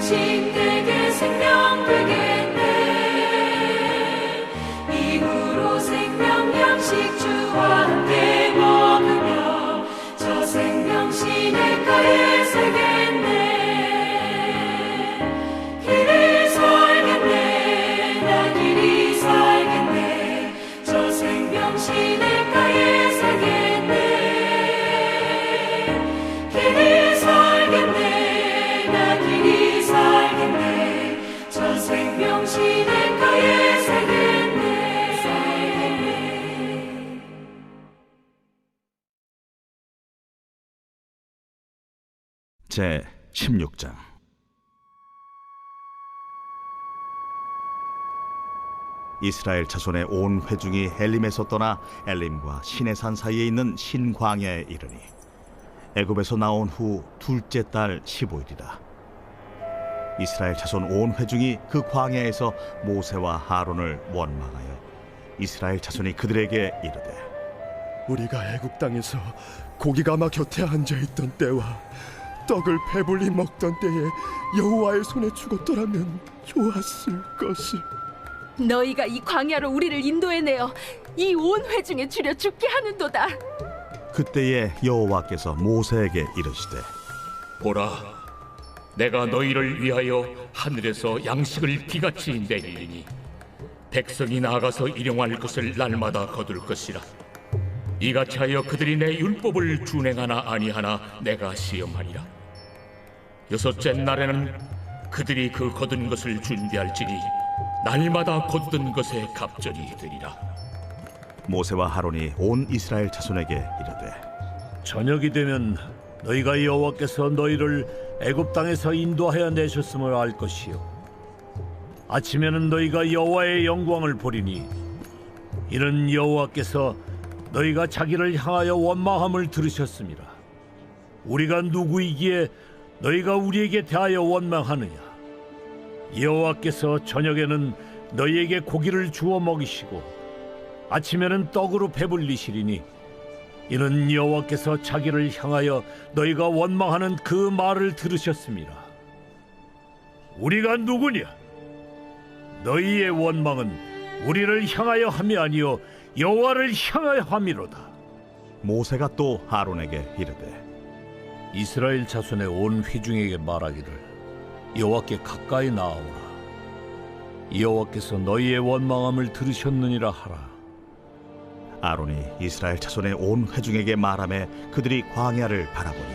양식 내게 생명 되겠네. 이후로 생명 양식 주와 함께 먹으며 저 생명 시냇가에 살겠네. 길이 살겠네. 나 길이 살겠네. 저 생명 시냇가에 살겠네. 길이 살겠네. 나 길이 살겠네. 저 생명 시냇가에 살겠네. 제 16장. 이스라엘 자손의 온 회중이 엘림에서 떠나 엘림과 시내산 사이에 있는 신광야에 이르니 애굽에서 나온 후 둘째 달 15일이라. 이스라엘 자손 온 회중이 그 광야에서 모세와 하론을 원망하여 이스라엘 자손이 그들에게 이르되, 우리가 애굽 땅에서 고기가마 곁에 앉아있던 때와 떡을 배불리 먹던 때에 여호와의 손에 죽었더라면 좋았을 것을. 너희가 이 광야로 우리를 인도해내어 이 온 회중에 줄여 죽게 하는도다. 그때에 여호와께서 모세에게 이르시되, 보라, 내가 너희를 위하여 하늘에서 양식을 비같이 내리리니 백성이 나아가서 일용할 것을 날마다 거둘 것이라. 이같이 하여 그들이 내 율법을 준행하나 아니하나 내가 시험하리라. 여섯째 날에는 그들이 그 거둔 것을 준비할지니 날마다 거둔 것에 갑절이 되리라. 모세와 하론이 온 이스라엘 자손에게 이르되, 저녁이 되면 너희가 여호와께서 너희를 애굽 땅에서 인도하여 내셨음을 알 것이요, 아침에는 너희가 여호와의 영광을 보리니 이는 여호와께서 너희가 자기를 향하여 원망함을 들으셨습니다. 우리가 누구이기에 너희가 우리에게 대하여 원망하느냐? 여호와께서 저녁에는 너희에게 고기를 주어 먹이시고 아침에는 떡으로 배불리시리니 이는 여호와께서 자기를 향하여 너희가 원망하는 그 말을 들으셨습니다. 우리가 누구냐? 너희의 원망은 우리를 향하여 함이 아니요 여호와를 향하여 함이로다. 모세가 또 하론에게 이르되, 이스라엘 자손의 온 회중에게 말하기를 여호와께 가까이 나아오라. 여호와께서 너희의 원망함을 들으셨느니라 하라. 아론이 이스라엘 자손의 온 회중에게 말하매 그들이 광야를 바라보니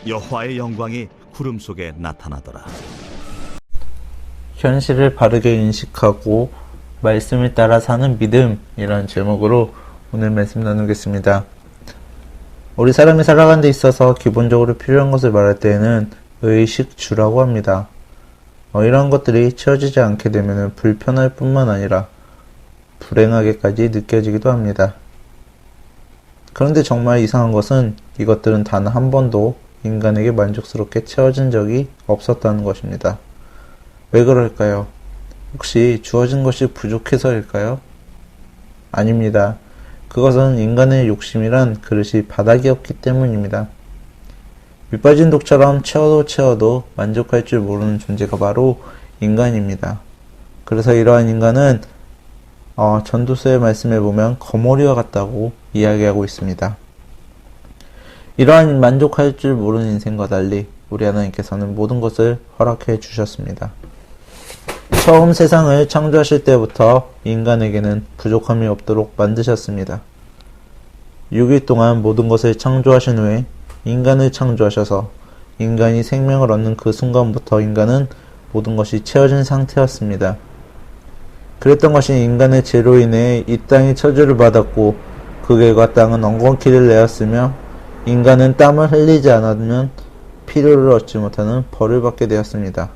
여호와의 영광이 구름 속에 나타나더라. 현실을 바르게 인식하고 말씀을 따라 사는 믿음이라는 제목으로 오늘 말씀 나누겠습니다. 우리 사람이 살아가는 데 있어서 기본적으로 필요한 것을 말할 때에는 의식주라고 합니다. 이런 것들이 채워지지 않게 되면 불편할 뿐만 아니라 불행하게까지 느껴지기도 합니다. 그런데 정말 이상한 것은 이것들은 단 한 번도 인간에게 만족스럽게 채워진 적이 없었다는 것입니다. 왜 그럴까요? 혹시 주어진 것이 부족해서일까요? 아닙니다. 그것은 인간의 욕심이란 그릇이 바닥이 없기 때문입니다. 밑빠진 독처럼 채워도 만족할 줄 모르는 존재가 바로 인간입니다. 그래서 이러한 인간은 전도서의 말씀에 보면 거머리와 같다고 이야기하고 있습니다. 이러한 만족할 줄 모르는 인생과 달리 우리 하나님께서는 모든 것을 허락해 주셨습니다. 처음 세상을 창조하실 때부터 인간에게는 부족함이 없도록 만드셨습니다. 6일 동안 모든 것을 창조하신 후에 인간을 창조하셔서 인간이 생명을 얻는 그 순간부터 인간은 모든 것이 채워진 상태였습니다. 그랬던 것이 인간의 죄로 인해 이 땅이 저주를 받았고 그 결과 땅은 엉겅퀴를 내었으며 인간은 땀을 흘리지 않으면 필요를 얻지 못하는 벌을 받게 되었습니다.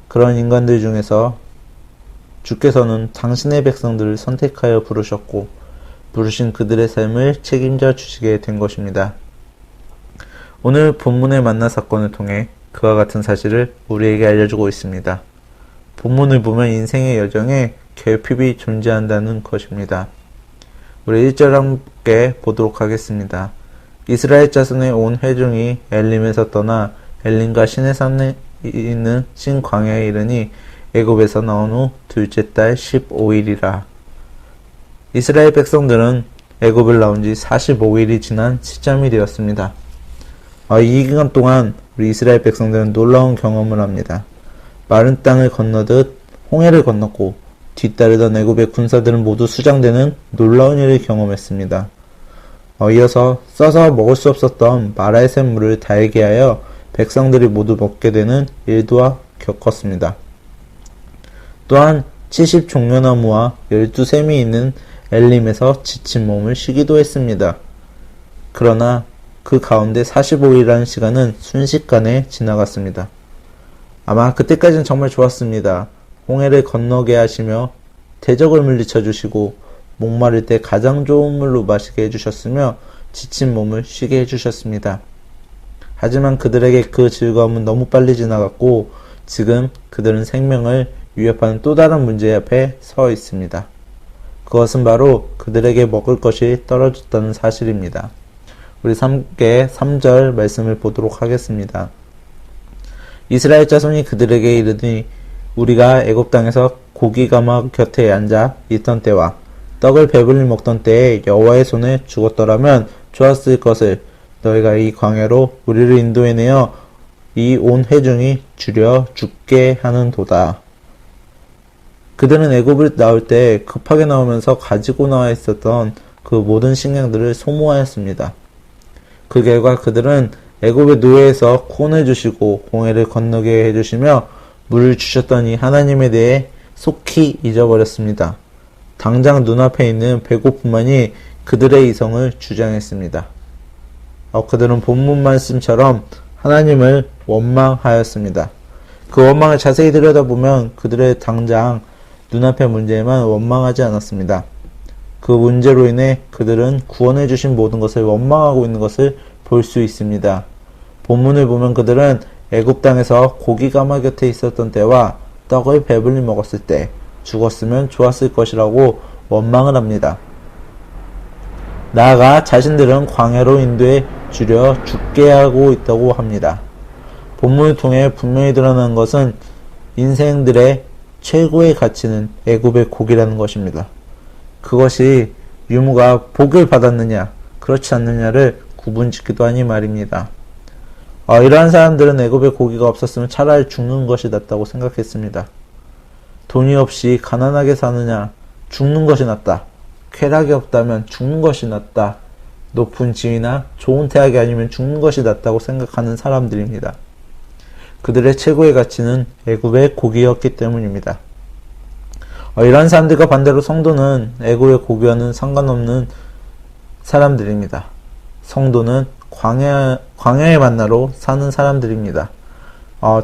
그런 인간들 중에서 주께서는 당신의 백성들을 선택하여 부르셨고 부르신 그들의 삶을 책임져 주시게 된 것입니다. 오늘 본문의 만나 사건을 통해 그와 같은 사실을 우리에게 알려주고 있습니다. 본문을 보면 인생의 여정에 결핍이 존재한다는 것입니다. 우리 1절 함께 보도록 하겠습니다. 이스라엘 자손의 온 회중이 엘림에서 떠나 엘림과 시내산에 있는 신광야에 이르니 애굽에서 나온 후 둘째 달 15일이라. 이스라엘 백성들은 애굽을 나온 지 45일이 지난 시점이 되었습니다. 이 기간 동안 우리 이스라엘 백성들은 놀라운 경험을 합니다. 마른 땅을 건너듯 홍해를 건넜고 뒤따르던 애굽의 군사들은 모두 수장되는 놀라운 일을 경험했습니다. 이어서 써서 먹을 수 없었던 마라의 샘물을 달게 하여 백성들이 모두 먹게 되는 일도 겪었습니다. 또한 70종려나무와 12샘이 있는 엘림에서 지친 몸을 쉬기도 했습니다. 그러나 그 가운데 45일이라는 시간은 순식간에 지나갔습니다. 아마 그때까지는 정말 좋았습니다. 홍해를 건너게 하시며 대적을 물리쳐 주시고 목마를 때 가장 좋은 물로 마시게 해주셨으며 지친 몸을 쉬게 해주셨습니다. 하지만 그들에게 그 즐거움은 너무 빨리 지나갔고 지금 그들은 생명을 위협하는 또 다른 문제 앞에 서 있습니다. 그것은 바로 그들에게 먹을 것이 떨어졌다는 사실입니다. 우리 함께 3절 말씀을 보도록 하겠습니다. 이스라엘 자손이 그들에게 이르니 우리가 애굽 땅에서 고기 가마 곁에 앉아 있던 때와 떡을 배불리 먹던 때에 여호와의 손에 죽었더라면 좋았을 것을 너희가 이 광야로 우리를 인도해내어 이 온 회중이 줄여 죽게 하는도다. 그들은 애굽을 나올 때 급하게 나오면서 가지고 나와 있었던 그 모든 식량들을 소모하였습니다. 그 결과 그들은 애굽의 노예에서 구원해 주시고 홍해를 건너게 해주시며 물을 주셨더니 하나님에 대해 속히 잊어버렸습니다. 당장 눈앞에 있는 배고픔만이 그들의 이성을 주장했습니다. 그들은 본문 말씀처럼 하나님을 원망하였습니다. 그 원망을 자세히 들여다보면 그들의 당장 눈앞의 문제에만 원망하지 않았습니다. 그 문제로 인해 그들은 구원해 주신 모든 것을 원망하고 있는 것을 볼 수 있습니다. 본문을 보면 그들은 애굽 땅에서 고기 가마 곁에 있었던 때와 떡을 배불리 먹었을 때 죽었으면 좋았을 것이라고 원망을 합니다. 나아가 자신들은 광야로 인도해 주려 죽게 하고 있다고 합니다. 본문을 통해 분명히 드러난 것은 인생들의 최고의 가치는 애굽의 고기라는 것입니다. 그것이 유무가 복을 받았느냐 그렇지 않느냐를 구분짓기도 하니 말입니다. 이러한 사람들은 애굽의 고기가 없었으면 차라리 죽는 것이 낫다고 생각했습니다. 돈이 없이 가난하게 사느냐 죽는 것이 낫다. 쾌락이 없다면 죽는 것이 낫다. 높은 지위나 좋은 대학이 아니면 죽는 것이 낫다고 생각하는 사람들입니다. 그들의 최고의 가치는 애굽의 고기였기 때문입니다. 이러한 사람들과 반대로 성도는 애굽의 고기와는 상관없는 사람들입니다. 성도는 광야의 만나로 사는 사람들입니다.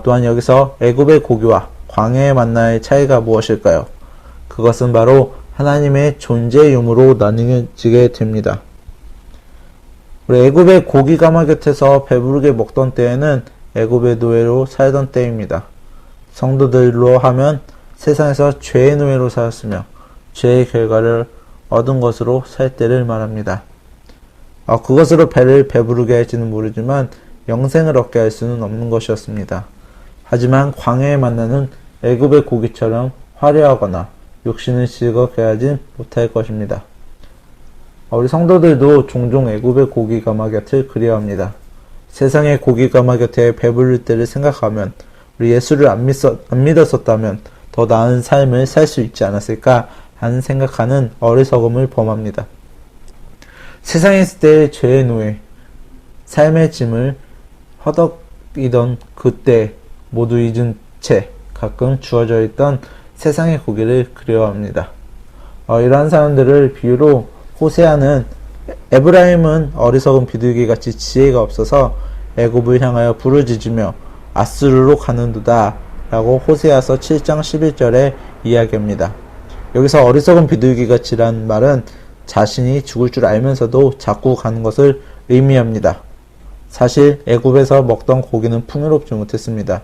또한 여기서 애굽의 고기와 광야의 만나의 차이가 무엇일까요? 그것은 바로 하나님의 존재 유무로 나뉘어지게 됩니다. 우리 애굽의 고기 가마 곁에서 배부르게 먹던 때에는 애굽의 노예로 살던 때입니다. 성도들로 하면 세상에서 죄의 노예로 살았으며 죄의 결과를 얻은 것으로 살 때를 말합니다. 그것으로 배를 배부르게 할지는 모르지만 영생을 얻게 할 수는 없는 것이었습니다. 하지만 광야의 만나는 애굽의 고기처럼 화려하거나 육신을 즐겁게 하진 못할 것입니다. 우리 성도들도 종종 애굽의 고기 가마 곁을 그리워합니다. 세상의 고기 가마 곁에 배부를 때를 생각하면 우리 예수를 안 믿었었다면 더 나은 삶을 살 수 있지 않았을까 하는 생각하는 어리석음을 범합니다. 세상에 있을 때의 죄의 노예, 삶의 짐을 허덕이던 그때 모두 잊은 채 가끔 주어져 있던 세상의 고기를 그리워합니다. 이러한 사람들을 비유로 호세아는 에브라임은 어리석은 비둘기같이 지혜가 없어서 애굽을 향하여 부르짖으며 아수르로 가는도다 라고 호세아서 7장 11절에 이야기합니다. 여기서 어리석은 비둘기같이란 말은 자신이 죽을 줄 알면서도 자꾸 가는 것을 의미합니다. 사실 애굽에서 먹던 고기는 풍요롭지 못했습니다.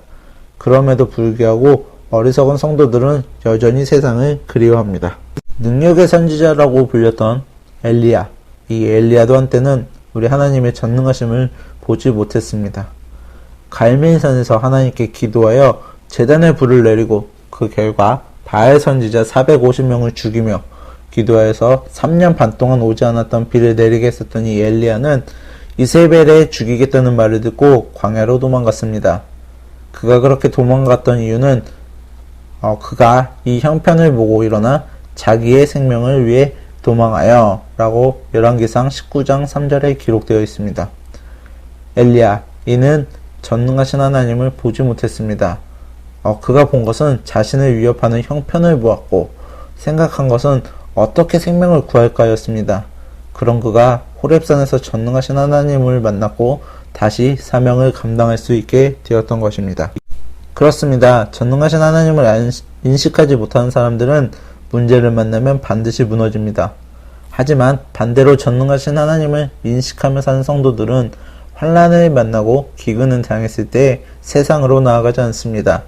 그럼에도 불구하고 어리석은 성도들은 여전히 세상을 그리워합니다. 능력의 선지자라고 불렸던 엘리야, 이 엘리야도 한때는 우리 하나님의 전능하심을 보지 못했습니다. 갈멜산에서 하나님께 기도하여 제단의 불을 내리고 그 결과 바알 선지자 450명을 죽이며 기도하여서 3년 반 동안 오지 않았던 비를 내리게 했었던 이 엘리야는 이세벨에 죽이겠다는 말을 듣고 광야로 도망갔습니다. 그가 그렇게 도망갔던 이유는 그가 이 형편을 보고 일어나 자기의 생명을 위해 도망하여 라고 열왕기상 19장 3절에 기록되어 있습니다. 엘리야 이는 전능하신 하나님을 보지 못했습니다. 그가 본 것은 자신을 위협하는 형편을 보았고 생각한 것은 어떻게 생명을 구할까였습니다. 그런 그가 호렙산에서 전능하신 하나님을 만났고 다시 사명을 감당할 수 있게 되었던 것입니다. 그렇습니다. 전능하신 하나님을 인식하지 못하는 사람들은 문제를 만나면 반드시 무너집니다. 하지만 반대로 전능하신 하나님을 인식하며 사는 성도들은 환난을 만나고 기근을 당했을 때 세상으로 나아가지 않습니다.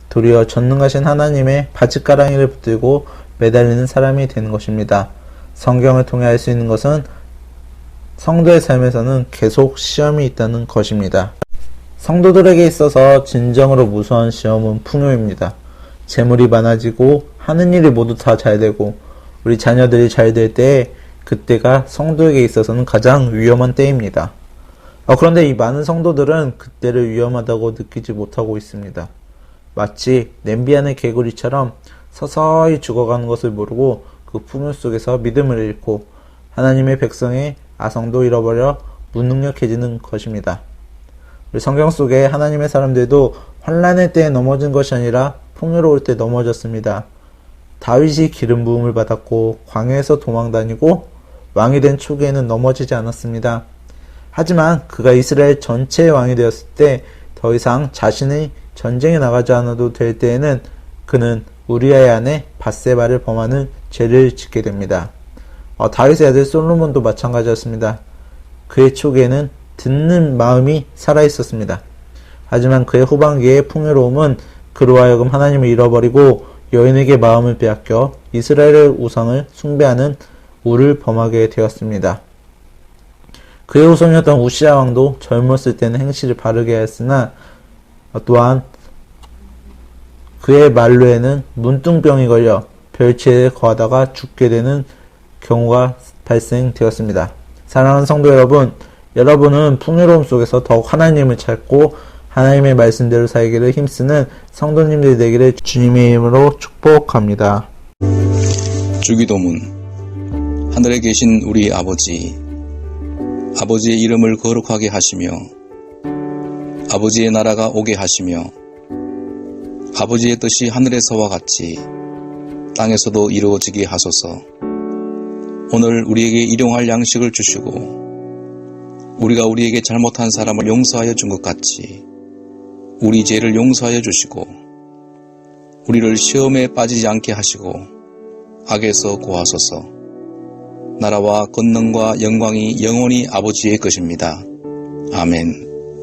도리어 전능하신 하나님의 바짓가랑이를 붙들고 매달리는 사람이 되는 것입니다. 성경을 통해 알 수 있는 것은 성도의 삶에서는 계속 시험이 있다는 것입니다. 성도들에게 있어서 진정으로 무서운 시험은 풍요입니다. 재물이 많아지고 하는 일이 모두 다 잘되고 우리 자녀들이 잘 될 때 그때가 성도에게 있어서는 가장 위험한 때입니다. 그런데 이 많은 성도들은 그때를 위험하다고 느끼지 못하고 있습니다. 마치 냄비 안의 개구리처럼 서서히 죽어가는 것을 모르고 그 풍요 속에서 믿음을 잃고 하나님의 백성의 아성도 잃어버려 무능력해지는 것입니다. 우리 성경 속에 하나님의 사람들도 환난의 때에 넘어진 것이 아니라 풍요로울 때 넘어졌습니다. 다윗이 기름 부음을 받았고 광야에서 도망다니고 왕이 된 초기에는 넘어지지 않았습니다. 하지만 그가 이스라엘 전체의 왕이 되었을 때 더 이상 자신이 전쟁에 나가지 않아도 될 때에는 그는 우리아의 아내 밧세바를 범하는 죄를 짓게 됩니다. 다윗의 아들 솔로몬도 마찬가지였습니다. 그의 초기에는 듣는 마음이 살아있었습니다. 하지만 그의 후반기의 풍요로움은 그로 하여금 하나님을 잃어버리고 여인에게 마음을 빼앗겨 이스라엘의 우상을 숭배하는 우를 범하게 되었습니다. 그의 후손이었던 우시아 왕도 젊었을 때는 행실을 바르게 하였으나 또한 그의 만류에는 문둥병이 걸려 별치에 거하다가 죽게 되는 경우가 발생되었습니다. 사랑하는 성도 여러분, 여러분은 풍요로움 속에서 더욱 하나님을 찾고 하나님의 말씀대로 살기를 힘쓰는 성도님들이 되기를 주님의 이름으로 축복합니다. 주기도문. 하늘에 계신 우리 아버지, 아버지의 이름을 거룩하게 하시며 아버지의 나라가 오게 하시며 아버지의 뜻이 하늘에서와 같이 땅에서도 이루어지게 하소서. 오늘 우리에게 일용할 양식을 주시고 우리가 우리에게 잘못한 사람을 용서하여 준 것 같이 우리 죄를 용서하여 주시고 우리를 시험에 빠지지 않게 하시고 악에서 구하소서. 나라와 권능과 영광이 영원히 아버지의 것입니다. 아멘.